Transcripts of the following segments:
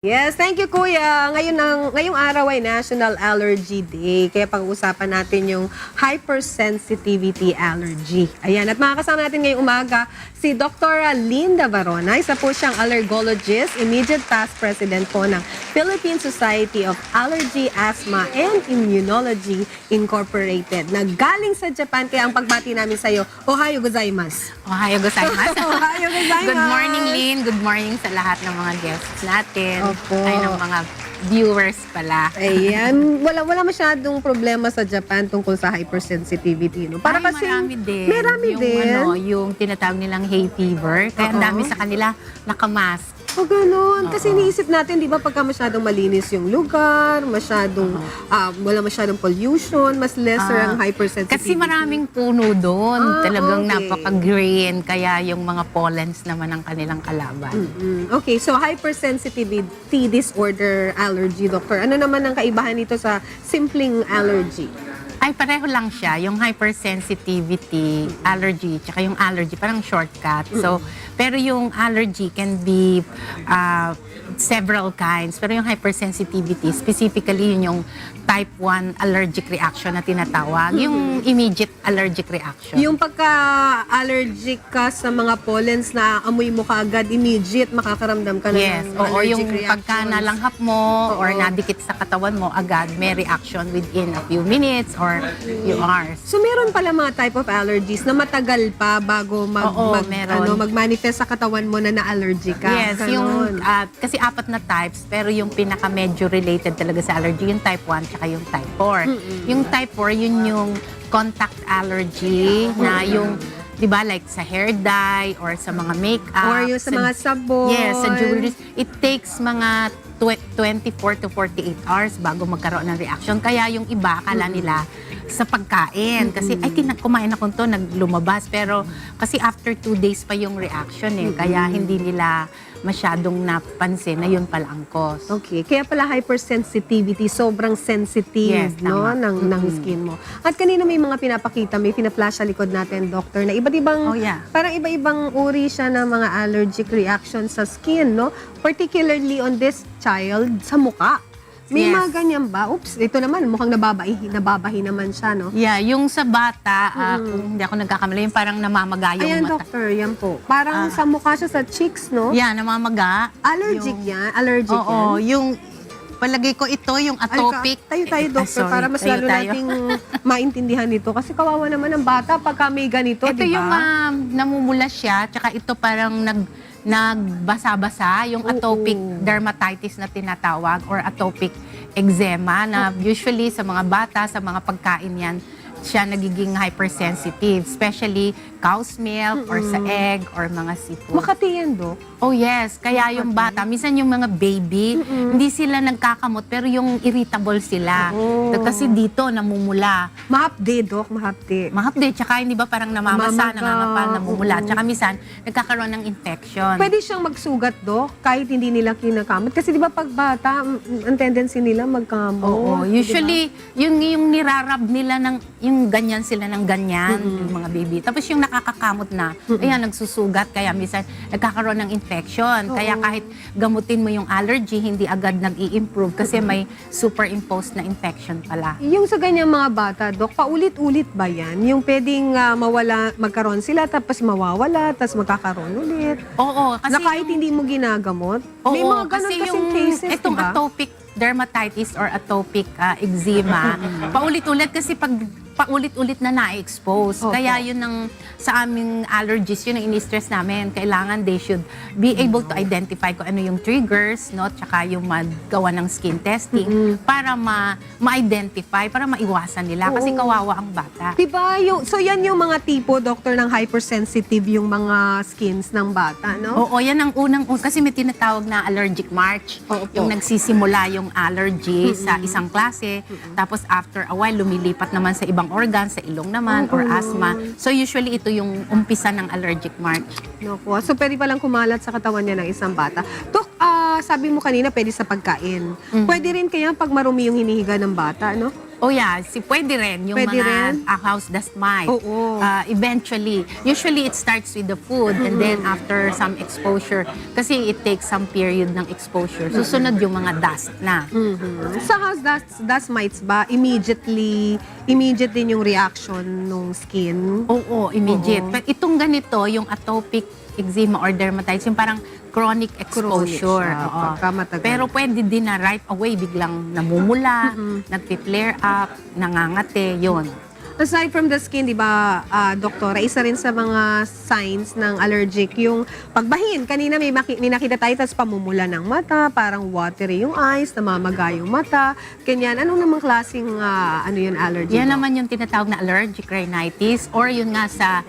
Yes, thank you Kuya. Ngayong araw ay National Allergy Day. Kaya pag-uusapan natin yung hypersensitivity allergy. Ayan, at makakasama natin ngayong umaga si Dr. Linda Varona. Isa po siyang allergologist, immediate past president po ng Philippine Society of Allergy, Asthma, and Immunology Incorporated. Naggaling sa Japan, kaya ang pagbati namin sa iyo, Ohayo gozaimasu. Ohayo gozaimasu. Ohayo gozaimasu. Good morning, Lynn. Good morning sa lahat ng mga guests natin. Opo. Ay, ng mga viewers pala. Ayan, wala masyadong problema sa Japan tungkol sa hypersensitivity, no? Para Ay, kasi marami din. Marami yung, din. Yung tinatawag nilang hay fever. Kaya ang dami sa kanila nakamask. O ganun. Kasi iniisip natin, di ba, pagka masyadong malinis yung lugar, wala masyadong pollution, mas lesser ang hypersensitivity. Kasi maraming puno doon. Talagang okay. napaka-green. Kaya yung mga pollens naman ang kanilang kalaban. Okay, so hypersensitivity disorder allergy, doctor. Ano naman ang kaibahan nito sa simpleng allergy? Ay, pareho lang siya. Yung hypersensitivity, allergy, tsaka yung allergy, parang shortcut. So, pero yung allergy can be several kinds. Pero yung hypersensitivity, specifically yun yung type 1 allergic reaction na tinatawag. Yung immediate allergic reaction. Yung pagka-allergic ka sa mga pollens na amoy mo kaagad, immediate makakaramdam ka na Yes, ng oo, allergic yung reactions. pagka nalanghap mo or nadikit sa katawan mo, agad may reaction within a few minutes or few hours. So meron pala mga type of allergies na matagal pa bago meron. mag-manifest sa katawan mo na na-allergic ka. Yes, Ganon. yung kasi apat na types, pero yung pinaka medyo related talaga sa allergy, yung type 1 tsaka yung type 4. Yung type 4, yun yung contact allergy na yung 'di ba, like sa hair dye or sa mga makeup Or yung sa mga sabon. Yes, sa jewelry. It takes mga 24 to 48 hours bago magkaroon ng reaction. Kaya yung iba, akala nila sa pagkain. Kasi, kumain ako to, naglumabas. Pero, kasi after 2 days pa yung reaction eh. Kaya hindi nila masyadong napansin na yun pala ang cause. Okay, kaya pala hypersensitivity, sobrang sensitive, Yes, no, tama. ng skin mo. At kanina may mga pinapakita, may pina-flash sa likod natin, doctor, na iba't ibang, Oh, yeah. parang iba-ibang uri siya ng mga allergic reactions sa skin, no? Particularly on this child, sa muka. May Yes. mga ganyan ba? Oops, ito naman, mukhang nababahi naman siya, no? Yeah, yung sa bata, kung hindi ako nagkakamali, yung parang namamaga yung Ayan, mata. doctor, yan po. Parang sa mukha siya sa cheeks, no? Yeah, namamaga. Allergic yan? Allergic yan? Oo, yung palagay ko ito, yung atopic. Tayo, doctor, para mas lalo nating maintindihan nito. Kasi kawawa naman ang bata pagka may ganito, Ito di yung ba? namumula siya, tsaka ito parang nagbasa-basa, yung atopic dermatitis na tinatawag or atopic eczema na usually sa mga bata, sa mga pagkain yan, siya nagiging hypersensitive, especially cow's milk or sa egg or mga seafood. Makati yan, Dok. Oh yes, kaya yung bata, minsan yung mga baby, hindi sila nagkakamot pero yung irritable sila. Kasi dito namumula. Mahapde, Dok, mahapde. Mahapde, tsaka hindi ba parang namamasa, Namamaga. nangangapal, namumula. Tsaka minsan, nagkakaroon ng infection. Pwede siyang magsugat, Dok, kahit hindi nila kinakamot. Kasi di ba pag bata, ang tendency nila magkamot. Oo, di ba? usually, yung nirarab nila yung ganyan sila ng ganyan, yung mga baby. Tapos yung nakakakamot na, ayan, nagsusugat, kaya minsan nagkakaroon ng infection. Kaya kahit gamutin mo yung allergy, hindi agad nag-i-improve kasi may superimposed na infection pala. Yung sa ganyang mga bata, Dok, paulit-ulit ba yan? Yung pwedeng magkaroon sila, tapos mawawala, tapos magkakaroon ulit. Oo, kasi Na kahit hindi mo ginagamot? May Oo, mga ganun kasing cases, itong diba? atopic dermatitis or atopic eczema, paulit-ulit kasi pag paulit-ulit na na-expose. Opo. Kaya yun ang sa aming allergies, yun ang ini-stress namin. Kailangan they should be able to identify kung ano yung triggers, no? Tsaka yung magawa ng skin testing para ma-identify, para maiwasan nila. Kasi kawawa ang bata. Diba? So yan yung mga tipo, doctor, ng hypersensitive yung mga skins ng bata, no? Oo, yan ang kasi may tinatawag na allergic march. Opo. Yung nagsisimula yung allergy sa isang klase, tapos after a while, lumilipat naman sa ibang organ, sa ilong naman, or asthma. So usually, ito yung umpisa ng allergic march. Naku, so pwede palang kumalat sa katawan niya ng isang bata. Dok, sabi mo kanina, pwede sa pagkain. Pwede rin kaya pag marumi yung hinihiga ng bata, no? Oh yeah, pwede rin yung Pwede mga rin? house dust mite. Oo. Eventually, usually it starts with the food and then after some exposure, kasi it takes some period ng exposure, susunod yung mga dust na. Sa house dust mites ba, immediate din yung reaction nung skin? Oo, immediate. Pero itong ganito, yung atopic eczema or dermatitis, yung parang chronic exposure. siya, Oo. pagka matagal. Pero pwede din na right away biglang namumula, nagpi-flare up, nangangate, yon. Aside from the skin, di ba, doktora, isa rin sa mga signs ng allergic yung pagbahin. Kanina may nakita tayo, tapos pamumula ng mata, parang watery yung eyes, namamaga yung mata, ganyan. Anong namang klaseng allergy? Yan Doc? naman yung tinatawag na allergic rhinitis or yun nga sa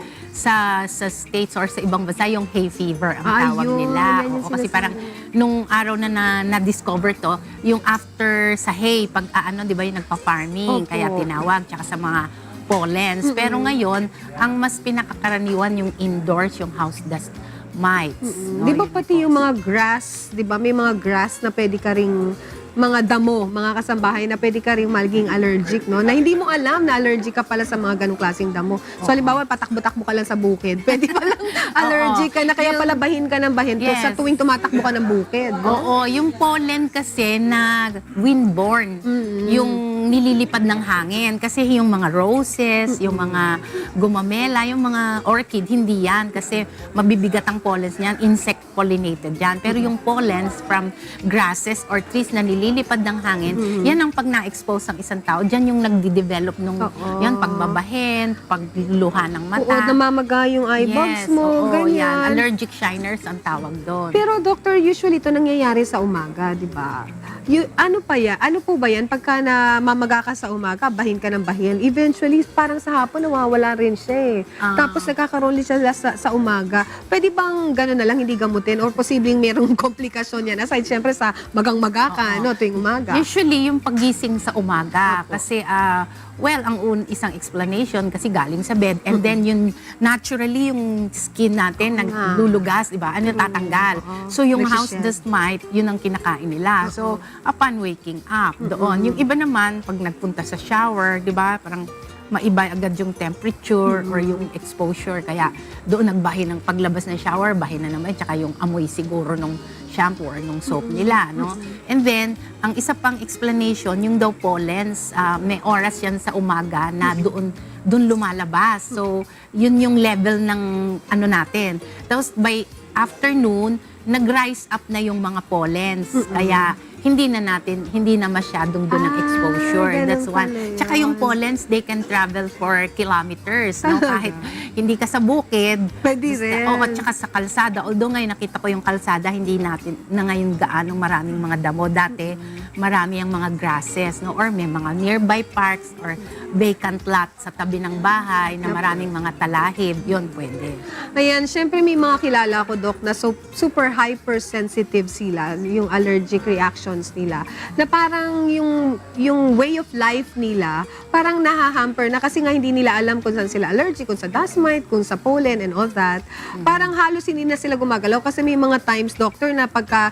States or sa ibang bansa, yung hay fever ang tawag Yun, nila. yan yung Oo, kasi sinasabi. parang nung araw na-discover to, yung after sa hay, pag di ba yung nagpa-farming, Opo. kaya tinawag, tsaka sa mga pollens. Pero ngayon, ang mas pinakakaraniwan yung indoors, yung house dust mites. No? Di ba Yun pati po. yung mga grass, di ba may mga grass na pwede ka ring mga damo, mga kasambahay na pwede ka ring maging allergic, no? Na hindi mo alam na allergic ka pala sa mga ganong klaseng damo. So, halimbawa, patakbo-takbo ka lang sa bukid. Pwede palang allergic ka na, kaya pala bahin ka ng bahin Yes. sa tuwing tumatakbo ka ng bukid. No? Oo, yung pollen kasi na windborne, yung nililipad ng hangin. Kasi yung mga roses, yung mga gumamela, yung mga orchid, hindi yan. Kasi mabibigat ang pollens niyan, insect pollinated yan. Pero yung pollens from grasses or trees na nililipad ng hangin, yan ang pag na-expose ang isang tao, dyan yung nagdi-develop nung yan, pagbabahin, pagluha ng mata. Oo, namamaga yung eye bags mo, oo, yan. ganyan. Allergic shiners ang tawag doon. Pero doctor, usually ito nangyayari sa umaga, di ba? Ano pa yan? Ano po ba yan? Pagka namamaga ka sa umaga, bahin ka ng bahin. Eventually, parang sa hapon, nawawala rin siya eh. Tapos nagkakaroon din siya sa umaga. Pwede bang gano'n na lang, hindi gamutin? Or posibleng merong komplikasyon yan? Aside, syempre, sa magang-maga ka, no, tuwing umaga. Usually, yung pagising sa umaga. Kasi, ang isang explanation, kasi galing sa bed. And then, yung naturally, yung skin natin, naglulugas, di ba? Ano, tatanggal. So, yung house Nagsished. dust mite, yun ang kinakain nila. So, upon waking up, doon. Yung iba naman, pag nagpunta sa shower, di ba? Parang maiba agad yung temperature or yung exposure. Kaya doon nagbahin ng paglabas ng shower, bahin na naman, tsaka yung amoy siguro nung shampoo or nung soap nila, no? And then, ang isa pang explanation, yung daw pollens, may oras yan sa umaga na doon lumalabas. So, yun yung level ng ano natin. Tapos, by afternoon, nag-rise up na yung mga pollens. Kaya, hindi na masyadong doon ang exposure. ganun That's one. pala Tsaka yun. yung pollens, they can travel for kilometers, no? Kahit hindi ka sa bukid. Pwede rin. Oo, at tsaka sa kalsada. Although ngayon nakita ko yung kalsada, hindi natin na ngayon gaanong maraming mga damo. Dati, marami ang mga grasses, no? Or may mga nearby parks or vacant lot sa tabi ng bahay na maraming mga talahib. Yun, pwede. Ayan, syempre may mga kilala ko, Doc, na super hypersensitive sila, yung allergic reactions nila, na parang yung way of life nila, parang nahahamper na kasi nga hindi nila alam kung saan sila allergic, kung sa dust mite, kung sa pollen and all that. Parang halos hindi na sila gumagalaw kasi may mga times, doctor, na pagka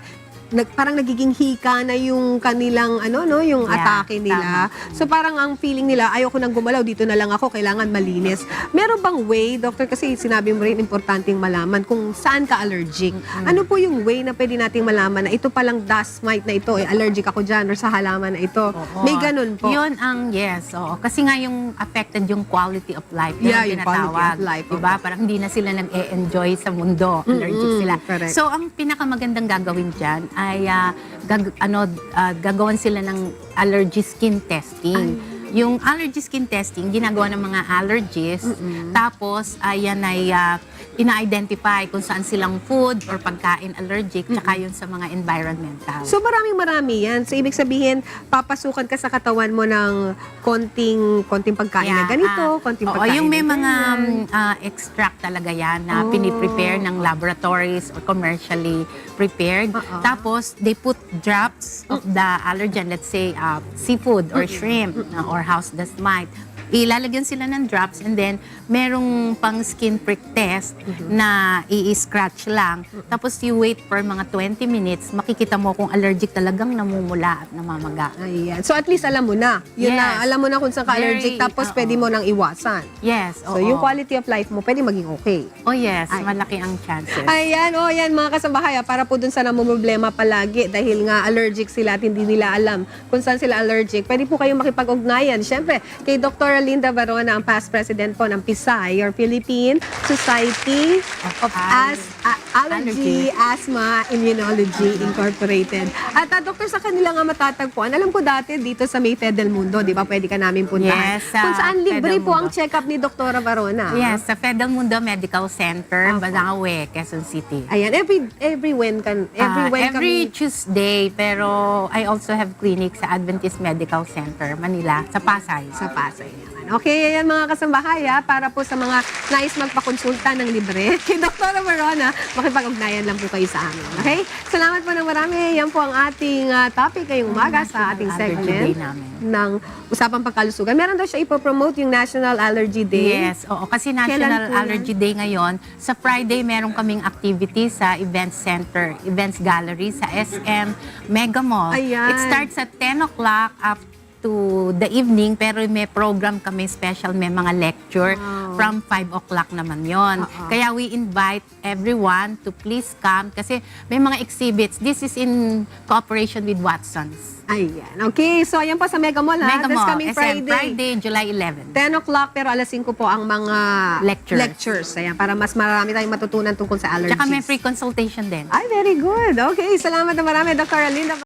parang nagiging hika na yung kanilang yung Yeah, atake nila. So parang ang feeling nila, ayoko nang gumalaw, dito na lang ako, kailangan malinis. Meron bang way, doctor, kasi sinabi mo rin importanteng malaman kung saan ka allergic. Ano po yung way na pwede nating malaman na ito palang dust mite na ito, allergic ako dyan or sa halaman na ito? Oo. May ganun po. Yun ang, yes. Oo. Kasi nga yung affected yung quality of life. Yun Yeah, ang yung quality tinatawag. of life. Diba? Parang hindi na sila nag-e-enjoy sa mundo. Allergic sila. correct. So, ang pinakamagandang gagawin dyan ay gagawan sila ng allergy skin testing. Yung allergy skin testing, ginagawa ng mga allergists. Tapos, ayan ay ina-identify kung saan silang food or pagkain allergic, tsaka yun sa mga environmental. So maraming-marami yan. So ibig sabihin, papasukan ka sa katawan mo ng konting pagkain na ganito, konting oo, pagkain yung may na mga ganyan. extract talaga yan na piniprepare ng laboratories or commercially prepared. Tapos, they put drops of the allergen, let's say seafood or shrimp or house dust mite. ilalagyan sila ng drops and then merong pang skin prick test na i-scratch lang. Tapos you wait for mga 20 minutes, makikita mo kung allergic talagang namumula at namamaga. Ayan. So at least alam mo na. Yun Yes. na, alam mo na kung saan ka allergic, Very, tapos oo. pwede mo nang iwasan. Yes, So oo. yung quality of life mo, pwede maging okay. Oh yes, Ay. malaki ang chances. Ayan, yan mga kasambahay, para po dun sa namumroblema palagi dahil nga allergic sila at hindi nila alam kung saan sila allergic. Pwede po kayong makipag-ugnayan. Siyempre, kay Dr. Linda Barona, ang past president po ng PSAI or Philippine Society of Allergy, Asthma, Immunology Incorporated. At Doktor, sa kanila nga matatagpuan, alam ko dati dito sa May Fedel Mundo, di ba, pwede ka namin puntahan. Yes, sa kung saan libre Fedel po ang Mundo. check-up ni Dr. Barona. Yes, sa Fedel Mundo Medical Center, Opo. Banangawe, Quezon City. Ayan, every when Every kami... Tuesday, pero I also have clinic sa Adventist Medical Center, Manila, sa Pasay. Sa Pasay naman. Okay, ayan mga kasambahay, para po sa mga nais magpakonsulta ng libre kay Dr. Barona, makipag-ugnayan lang po kayo sa amin. Okay? Salamat po ng marami. Yan po ang ating topic ngayong umaga sa ating National Allergy segment Day namin. ng Usapang Pagkalusugan. Meron daw siya ipopromote yung National Allergy Day. Yes, oo. Kasi Kailan National po yan? Allergy Day ngayon. Sa Friday, meron kaming activity sa Events Center, Events Gallery sa SM Mega Mall. Ayan. It starts at 10 o'clock up to the evening, pero may program kami special, may mga lecture from 5 o'clock naman yon. Kaya we invite everyone to please come kasi may mga exhibits. This is in cooperation with Watson's. Ayan. Okay, so ayan po sa Mega Mall. Mega This Mall, coming SM Friday, July 11. 10 o'clock, pero alas 5 po ang mga Lectures. Ayan, para mas marami tayong matutunan tungkol sa allergies. Tsaka may free consultation din. Ay, very good. Okay, salamat na marami, Dr. Alinda.